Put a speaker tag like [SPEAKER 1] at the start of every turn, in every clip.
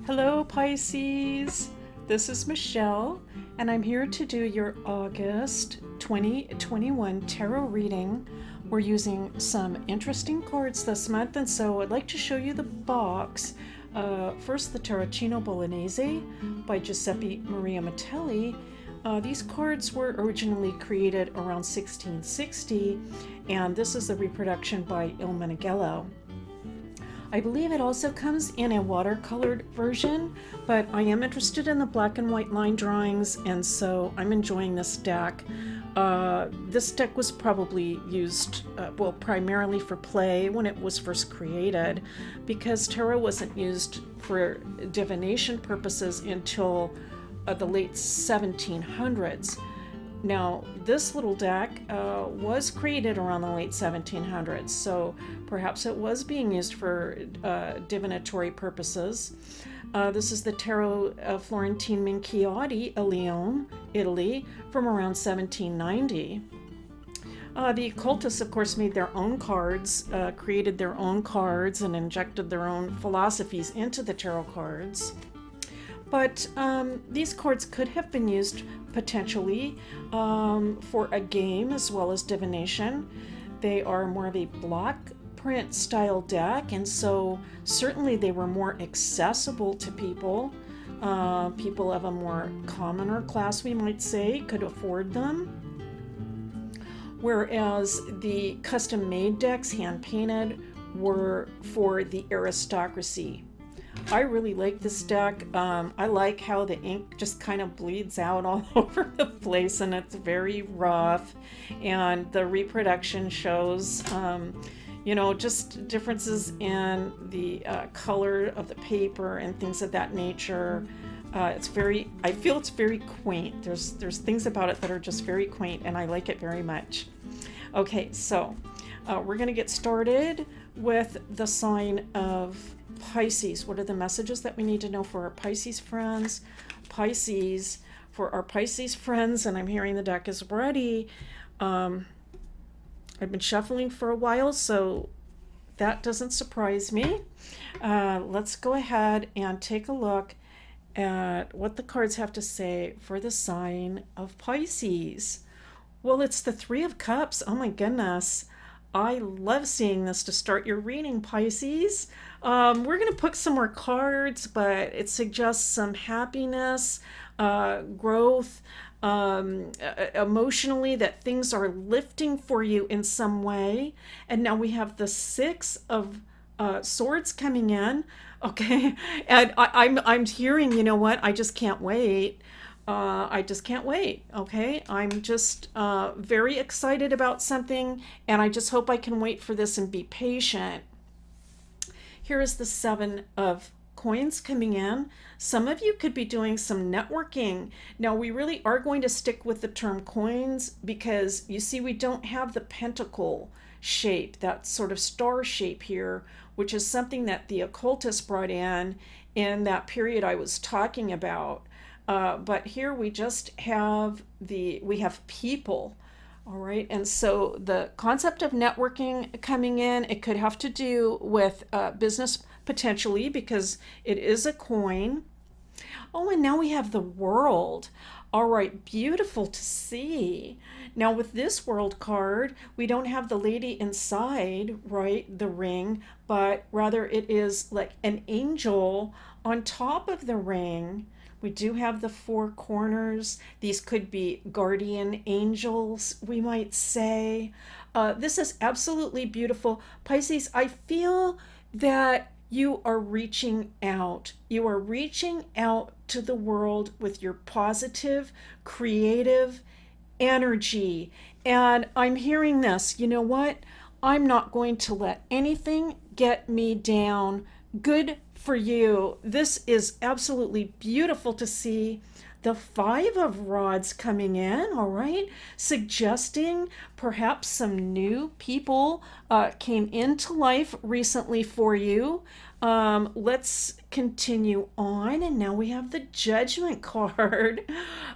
[SPEAKER 1] Hello, Pisces. This is Michelle, and I'm here to do your August 2021 tarot reading. We're using some interesting cards this month, and so I'd like to show you the box. First, the Tarocchino Bolognese by Giuseppe Maria Mitelli. These cards were originally created around 1660, and this is the reproduction by Il Meneghello. I believe it also comes in a watercolored version, but I am interested in the black and white line drawings, and so I'm enjoying this deck. This deck was probably used, primarily for play when it was first created, because tarot wasn't used for divination purposes until the late 1700s. Now, this little deck was created around the late 1700s, so perhaps it was being used for divinatory purposes. This is the Tarot of Florentine Minchiate, Leone, Italy, from around 1790. The occultists, of course, made their own cards, created their own cards, and injected their own philosophies into the tarot cards. But these cards could have been used potentially for a game as well as divination. They are more of a block print style deck, and so certainly they were more accessible to people. People of a more commoner class, we might say, could afford them. Whereas the custom-made decks, hand-painted, were for the aristocracy. I really like this deck. I like how the ink just kind of bleeds out all over the place, and it's very rough. And the reproduction shows, just differences in the color of the paper and things of that nature. I feel it's very quaint. There's things about it that are just very quaint, and I like it very much. Okay, so we're going to get started with the sign of Pisces. What are the messages that we need to know for our Pisces friends? For our Pisces friends, and I'm hearing the deck is ready. I've been shuffling for a while, so that doesn't surprise me. Let's go ahead and take a look at what the cards have to say for the sign of Pisces. Well, it's the Three of Cups. Oh my goodness. I love seeing this to start your reading, Pisces. We're going to put some more cards, but it suggests some happiness, growth, emotionally, that things are lifting for you in some way. And now we have the Six of Swords coming in. Okay, and I'm hearing, you know what? I just can't wait. I just can't wait. Okay, I'm just very excited about something, and I just hope I can wait for this and be patient. Here is the Seven of Coins coming in. Some of you could be doing some networking. Now, we really are going to stick with the term coins because you see we don't have the pentacle shape, that sort of star shape here, which is something that the occultists brought in that period I was talking about. But here we just have we have people. All right, and so the concept of networking coming in, it could have to do with business potentially because it is a coin. Oh, and now we have the World. All right, beautiful to see. Now with this World card, we don't have the lady inside, right, the ring, but rather it is like an angel on top of the ring. We do have the four corners. These could be guardian angels, we might say. This is absolutely beautiful. Pisces, I feel that you are reaching out. You are reaching out to the world with your positive, creative energy. And I'm hearing this. You know what? I'm not going to let anything get me down. Good for you. This is absolutely beautiful to see. The Five of Rods coming in, all right, suggesting perhaps some new people came into life recently for you. Let's continue on, and now we have the Judgment card.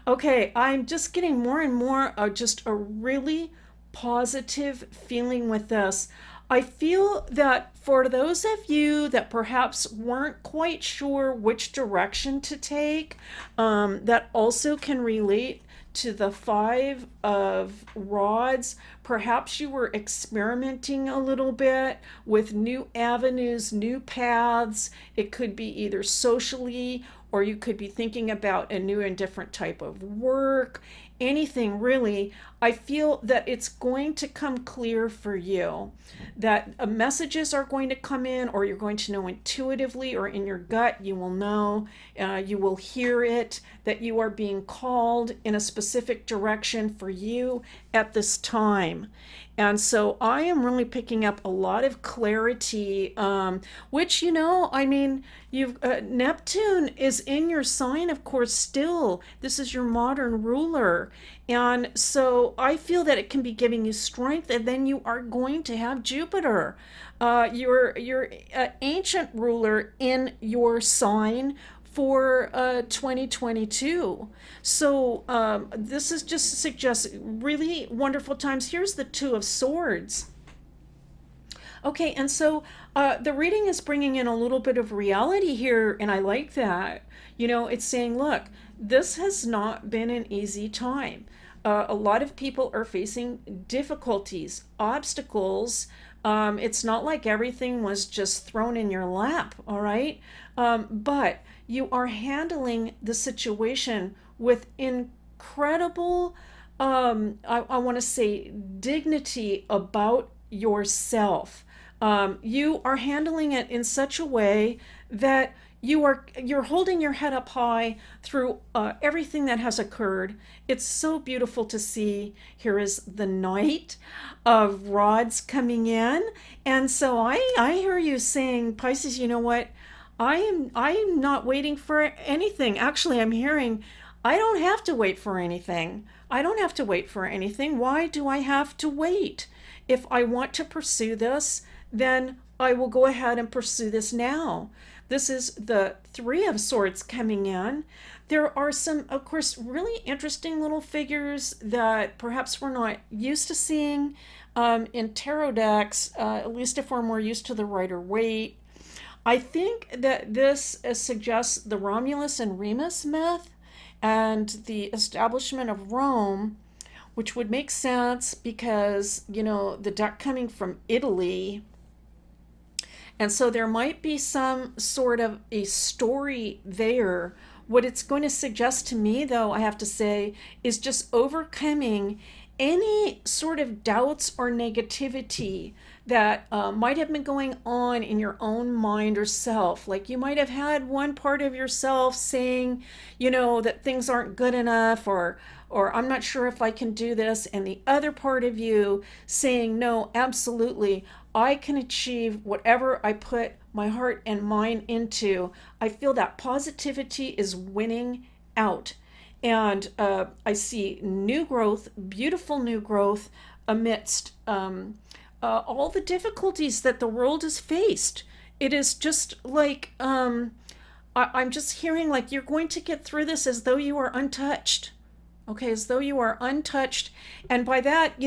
[SPEAKER 1] Okay, I'm just getting more and more just a really positive feeling with this. I feel that for those of you that perhaps weren't quite sure which direction to take, that also can relate to the Five of Rods. Perhaps you were experimenting a little bit with new avenues, new paths. It could be either socially, or you could be thinking about a new and different type of work, anything really. I feel that it's going to come clear for you, that messages are going to come in, or you're going to know intuitively or in your gut. You will know, you will hear it, that you are being called in a specific direction for you at this time. And so I am really picking up a lot of clarity, which, I mean, you've Neptune is in your sign, of course, still. This is your modern ruler. And so I feel that it can be giving you strength, and then you are going to have Jupiter, your ancient ruler, in your sign for 2022. So this is just suggests really wonderful times. Here's the Two of Swords. Okay, and so the reading is bringing in a little bit of reality here, and I like that. It's saying, look, this has not been an easy time. A lot of people are facing difficulties, obstacles. It's not like everything was just thrown in your lap, all right? But you are handling the situation with incredible, I want to say, dignity about yourself. You are handling it in such a way that you're holding your head up high through everything that has occurred. It's so beautiful to see. Here is the Knight of Rods coming in, and so I hear you saying, Pisces, you know what? I am not waiting for anything. Actually, I'm hearing, I don't have to wait for anything. I don't have to wait for anything. Why do I have to wait? If I want to pursue this, then I will go ahead and pursue this now. This is the Three of Swords coming in. There are some, of course, really interesting little figures that perhaps we're not used to seeing in tarot decks, at least if we're more used to the Rider-Waite. I think that this suggests the Romulus and Remus myth and the establishment of Rome, which would make sense because, the deck coming from Italy. And so there might be some sort of a story there. What it's going to suggest to me, though, I have to say, is just overcoming any sort of doubts or negativity that might have been going on in your own mind or self. Like you might have had one part of yourself saying, that things aren't good enough, or I'm not sure if I can do this, and the other part of you saying, no, absolutely, I can achieve whatever I put my heart and mind into. I feel that positivity is winning out. And I see new growth, beautiful new growth amidst all the difficulties that the world has faced. It is just like, I'm just hearing like you're going to get through this as though you are untouched. Okay, as though you are untouched. And by that,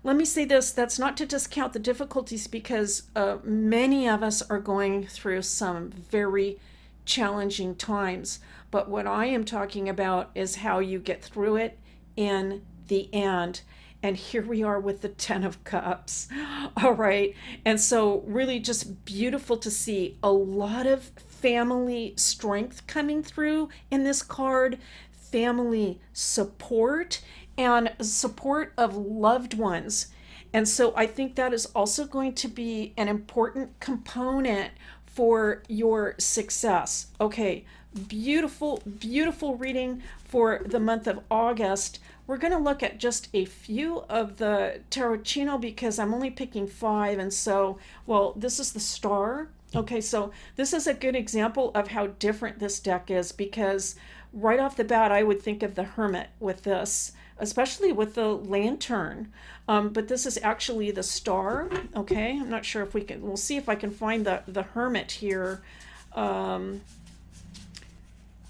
[SPEAKER 1] let me say this, that's not to discount the difficulties, because many of us are going through some very challenging times. But what I am talking about is how you get through it in the end. And here we are with the Ten of Cups. All right. And so really just beautiful to see a lot of family strength coming through in this card, family support, and support of loved ones. And so I think that is also going to be an important component for your success. Okay, beautiful, beautiful reading for the month of August. We're going to look at just a few of the Tarocchino because I'm only picking 5. And so, well, this is the Star. Okay, so this is a good example of how different this deck is, because right off the bat, I would think of the Hermit with this, especially with the Lantern. But this is actually the Star. Okay, I'm not sure if we'll see if I can find the Hermit here.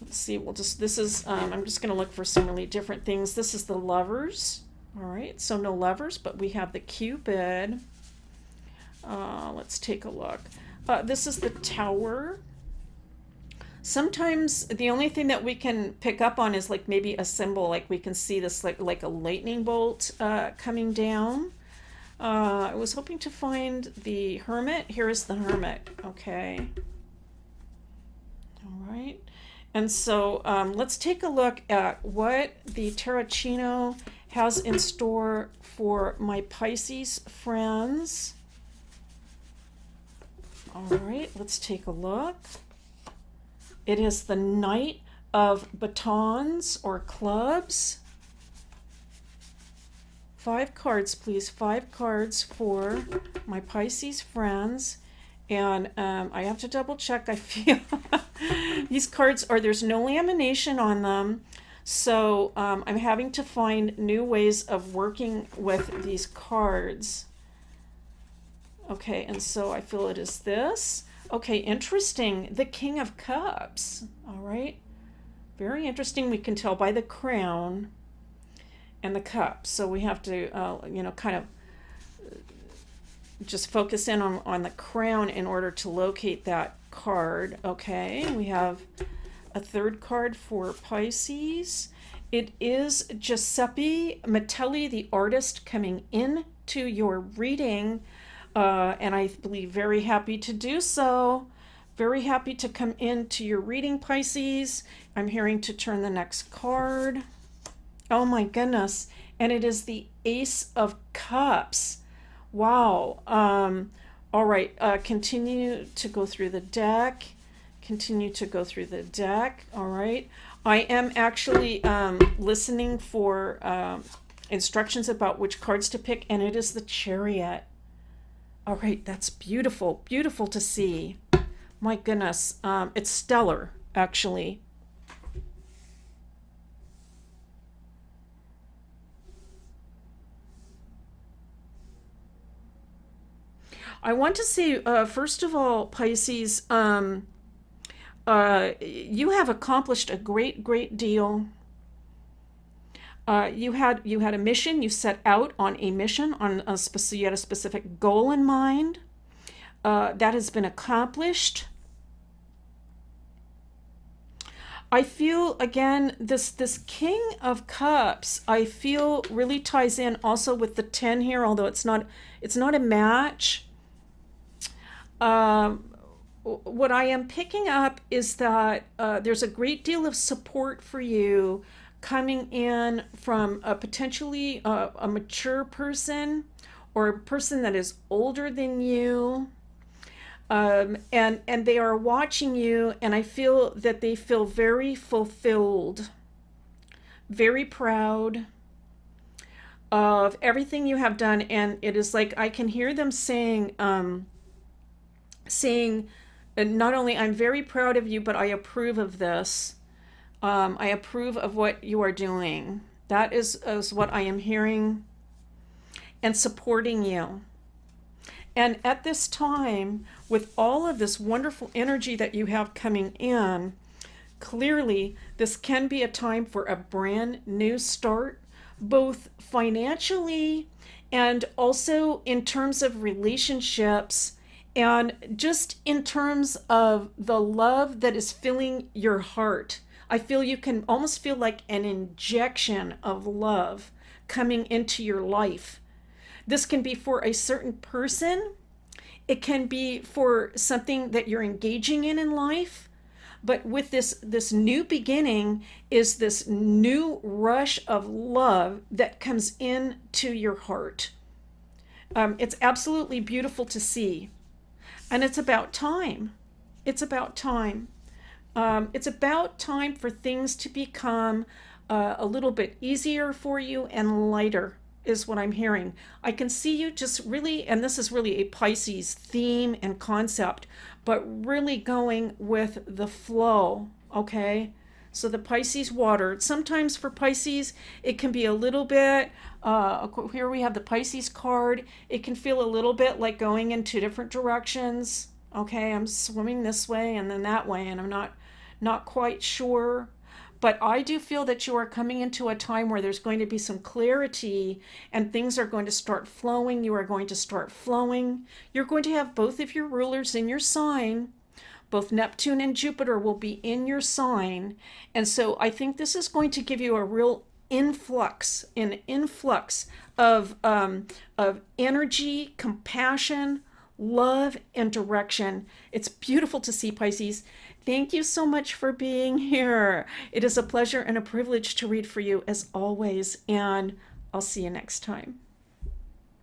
[SPEAKER 1] Let's see, this is, I'm just going to look for some really different things. This is the Lovers. All right, so no Lovers, but we have the Cupid. Let's take a look. This is the Tower. Sometimes the only thing that we can pick up on is like maybe a symbol, like we can see this like a lightning bolt coming down. I was hoping to find the Hermit. Here is the Hermit. Okay. All right. And so let's take a look at what the Tarocchino has in store for my Pisces friends. All right, let's take a look. It is the Knight of Batons or Clubs. 5 cards, please. 5 cards for my Pisces friends. And I have to double check. I feel these cards there's no lamination on them. So I'm having to find new ways of working with these cards. Okay, and so I feel it is this. Okay, interesting. The King of Cups. All right. Very interesting. We can tell by the crown and the cup. So we have to, kind of just focus in on the crown in order to locate that card. Okay, we have a 3rd card for Pisces. It is Giuseppe Mitelli, the artist, coming into your reading. And I believe very happy to do so. Very happy to come into your reading, Pisces. I'm hearing to turn the next card. Oh my goodness. And it is the Ace of Cups. Wow. All right. Continue to go through the deck. Continue to go through the deck. All right. I am actually listening for instructions about which cards to pick, and it is the Chariot. All right, that's beautiful, beautiful to see. My goodness, it's stellar, actually. I want to say, first of all, Pisces, you have accomplished a great deal. You had a mission. You set out on a mission, you had a specific goal in mind. That has been accomplished. I feel again this King of Cups. I feel really ties in also with the 10 here, although it's not a match. What I am picking up is that there's a great deal of support for you coming in from potentially a mature person or a person that is older than you. And they are watching you, and I feel that they feel very fulfilled, very proud of everything you have done. And it is like I can hear them saying not only I'm very proud of you, but I approve of this. I approve of what you are doing. That is what I am hearing, and supporting you. And at this time, with all of this wonderful energy that you have coming in, clearly this can be a time for a brand new start, both financially and also in terms of relationships, and just in terms of the love that is filling your heart. I feel you can almost feel like an injection of love coming into your life. This can be for a certain person. It can be for something that you're engaging in life. But with this new beginning is this new rush of love that comes into your heart. It's absolutely beautiful to see. And it's about time. It's about time. It's about time for things to become a little bit easier for you and lighter, is what I'm hearing. I can see you just really, and this is really a Pisces theme and concept, but really going with the flow, okay? So the Pisces water, sometimes for Pisces, it can be a little bit, here we have the Pisces card. It can feel a little bit like going in 2 different directions. Okay, I'm swimming this way and then that way, and I'm not quite sure. But I do feel that you are coming into a time where there's going to be some clarity and things are going to start flowing. You are going to start flowing. You're going to have both of your rulers in your sign. Both Neptune and Jupiter will be in your sign. And so I think this is going to give you a real an influx of energy, compassion, love, and direction. It's beautiful to see, Pisces. Thank you so much for being here. It is a pleasure and a privilege to read for you as always, and I'll see you next time.